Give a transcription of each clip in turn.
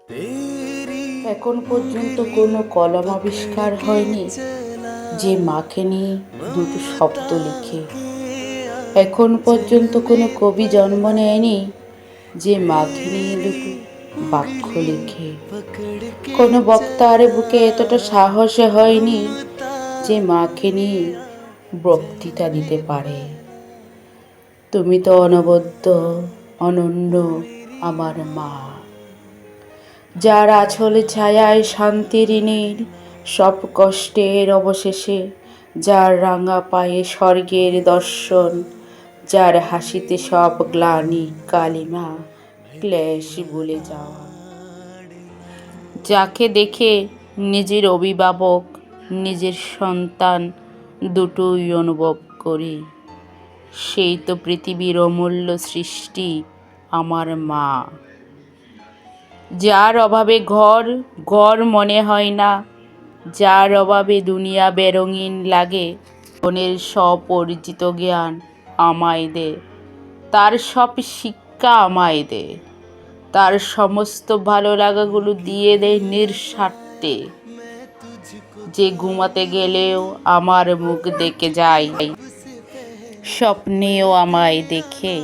এখন পর্যন্ত কোনো কলম আবিষ্কার হয়নি যে মাকে নিয়ে দুটো শব্দ লিখে। এখন পর্যন্ত কোনো কবি জন্ম নেয়নি যে মাকে নিয়ে দুটো বাক্য লিখে। কোনো বক্তার বুকে এতটা সাহসে হয়নি যে মাকে নিয়ে বক্তৃতা দিতে পারে। তুমি তো অনবদ্য, অনন্য আমার মা, যার আঁচলে ছায়ায় শান্তির নীড়, সব কষ্টের অবশেষে যার রাঙা পায়ে স্বর্গের দর্শন, যার হাসিতে সব গ্লানি কালিমা ক্লেশ ভুলে যাওয়া, যাকে দেখে নিজের অভিভাবক নিজের সন্তান দুটোই অনুভব করি। সেই তো পৃথিবীর অমূল্য সৃষ্টি আমার মা, যার অভাবে ঘর ঘর মনে হয় না, যার অভাবে দুনিয়া বেরঙিন লাগে। মনের স্বপরিচিত জ্ঞান আমায় দে, তার সব শিক্ষা আমায় দে, তার সমস্ত ভালো লাগাগুলো দিয়ে দে নিঃস্বার্থে, যে ঘুমাতে গেলেও আমার মুখ দেখে যায়, স্বপ্নেও আমায় দেখে।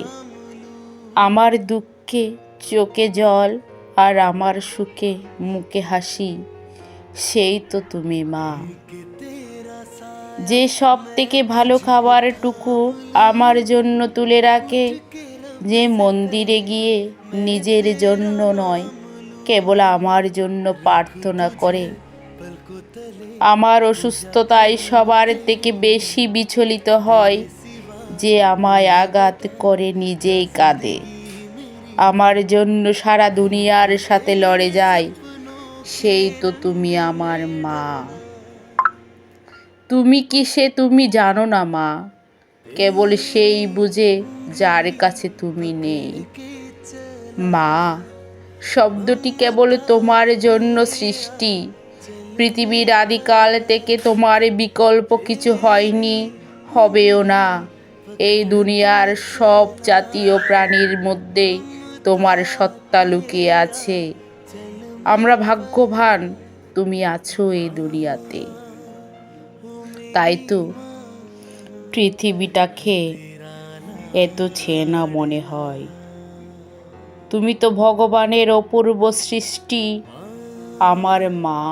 আমার দুঃখে চোখে জল আর আমার সুখে মুখে হাসি, সেই তো তুমি মা, যে সব থেকে ভালো খাবারটুকু আমার জন্য তুলে রাখে, যে মন্দিরে গিয়ে নিজের জন্য নয় কেবল আমার জন্য প্রার্থনা করে। আমার অসুস্থতায় সবার থেকে বেশি বিচলিত হয়, যে আমায় আঘাত করে নিজেই কাঁদে, আমার জন্য সারা দুনিয়ার সাথে লড়ে যায়, সেই তো তুমি আমার মা। তুমি কি সে তুমি জানো না মা, কেবল সেই বুঝে যার কাছে তুমি নেই। মা শব্দটি কেবল তোমার জন্য সৃষ্টি, পৃথিবীর আদিকাল থেকে তোমার বিকল্প কিছু হয়নি, হবেও না। এই দুনিয়ার সব জাতীয় প্রাণীর মধ্যে তোমার সত্তা লুকিয়ে আছে। আমরা ভাগ্যবান তুমি আছো এই দুনিয়াতে। তাই তো পৃথিবীটাকে এত চেনা মনে হয়। তুমি তো ভগবানের অপূর্ব সৃষ্টি আমার মা।